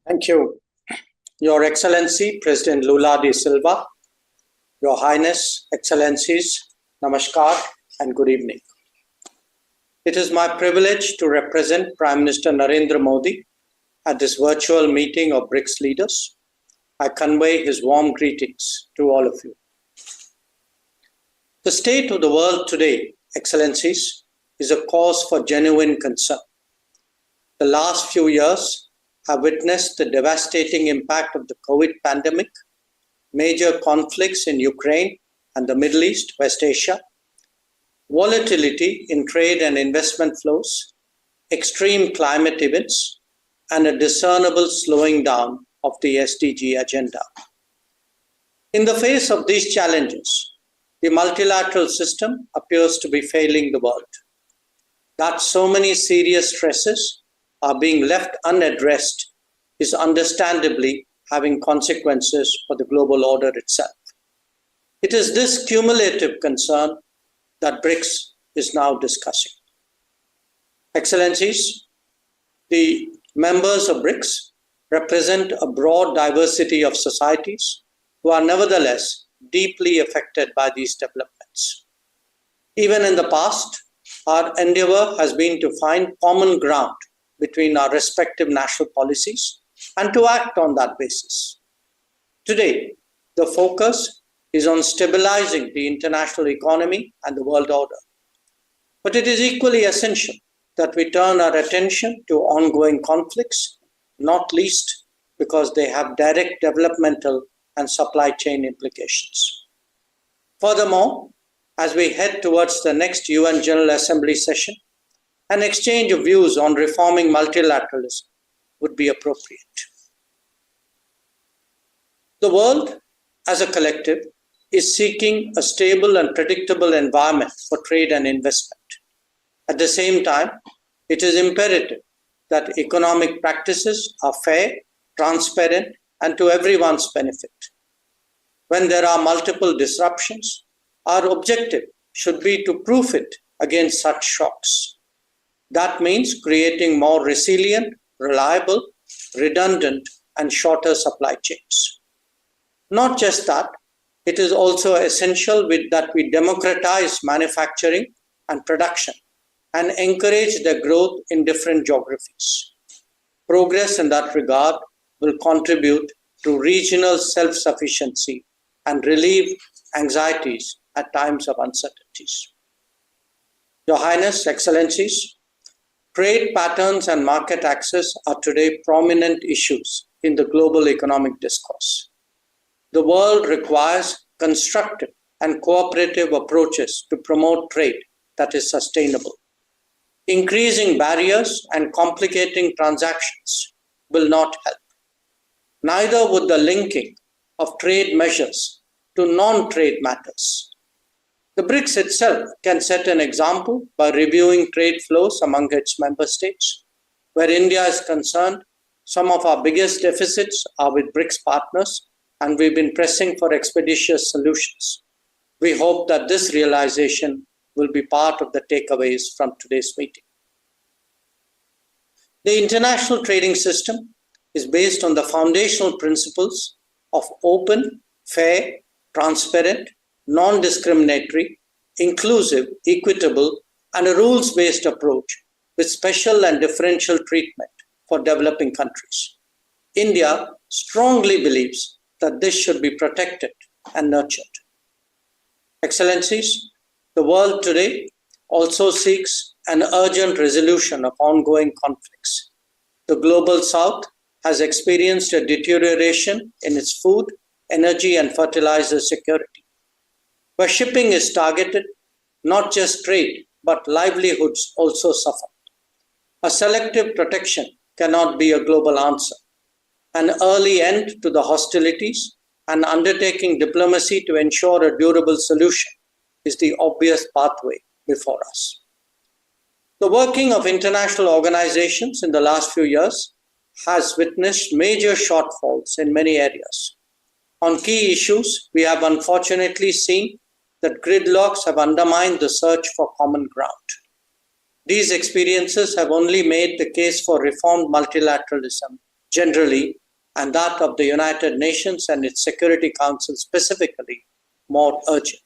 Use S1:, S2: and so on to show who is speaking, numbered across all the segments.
S1: Thank you. Your Excellency, President Lula de Silva, Your Highness, Excellencies, Namaskar and good evening. It is my privilege to represent Prime Minister Narendra Modi at this virtual meeting of BRICS leaders. I convey his warm greetings to all of you. The state of the world today, Excellencies, is a cause for genuine concern. The last few years have witnessed the devastating impact of the COVID pandemic, major conflicts in Ukraine and the Middle East, West Asia, volatility in trade and investment flows, extreme climate events, and a discernible slowing down of the SDG agenda. In the face of these challenges, the multilateral system appears to be failing the world. That so many serious stresses are being left unaddressed is understandably having consequences for the global order itself. It is this cumulative concern that BRICS is now discussing. Excellencies, the members of BRICS represent a broad diversity of societies who are nevertheless deeply affected by these developments. Even in the past, our endeavor has been to find common ground between our respective national policies and to act on that basis. Today, the focus is on stabilizing the international economy and the world order. But it is equally essential that we turn our attention to ongoing conflicts, not least because they have direct developmental and supply chain implications. Furthermore, as we head towards the next UN General Assembly session, an exchange of views on reforming multilateralism would be appropriate. The world, as a collective, is seeking a stable and predictable environment for trade and investment. At the same time, it is imperative that economic practices are fair, transparent, and to everyone's benefit. When there are multiple disruptions, our objective should be to proof it against such shocks. That means creating more resilient, reliable, redundant, and shorter supply chains. Not just that, it is also essential that we democratize manufacturing and production and encourage their growth in different geographies. Progress in that regard will contribute to regional self-sufficiency and relieve anxieties at times of uncertainties. Your Highness, Excellencies, trade patterns and market access are today prominent issues in the global economic discourse. The world requires constructive and cooperative approaches to promote trade that is sustainable. Increasing barriers and complicating transactions will not help. Neither would the linking of trade measures to non-trade matters. The BRICS itself can set an example by reviewing trade flows among its member states. Where India is concerned, some of our biggest deficits are with BRICS partners, and we've been pressing for expeditious solutions. We hope that this realization will be part of the takeaways from today's meeting. The international trading system is based on the foundational principles of open, fair, transparent, non-discriminatory, inclusive, equitable, and a rules-based approach with special and differential treatment for developing countries. India strongly believes that this should be protected and nurtured. Excellencies, the world today also seeks an urgent resolution of ongoing conflicts. The global south has experienced a deterioration in its food, energy, and fertilizer security. Where shipping is targeted, not just trade, but livelihoods also suffer. A selective protection cannot be a global answer. An early end to the hostilities and undertaking diplomacy to ensure a durable solution is the obvious pathway before us. The working of international organizations in the last few years has witnessed major shortfalls in many areas. On key issues, we have unfortunately seen that gridlocks have undermined the search for common ground. These experiences have only made the case for reformed multilateralism generally and that of the United Nations and its Security Council specifically more urgent.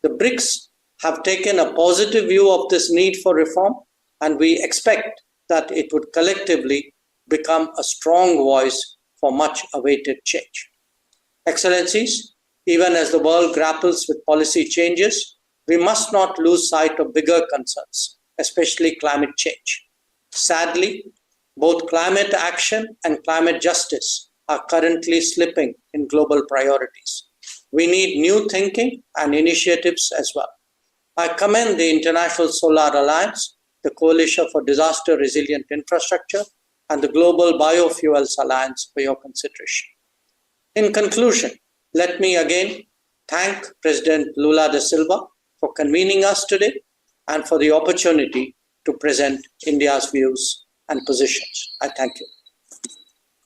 S1: The BRICS have taken a positive view of this need for reform, and we expect that it would collectively become a strong voice for much awaited change. Excellencies, even as the world grapples with policy changes, we must not lose sight of bigger concerns, especially climate change. Sadly, both climate action and climate justice are currently slipping in global priorities. We need new thinking and initiatives as well. I commend the International Solar Alliance, the Coalition for Disaster Resilient Infrastructure, and the Global Biofuels Alliance for your consideration. In conclusion, let me again thank President Lula da Silva for convening us today and for the opportunity to present India's views and positions. I thank you.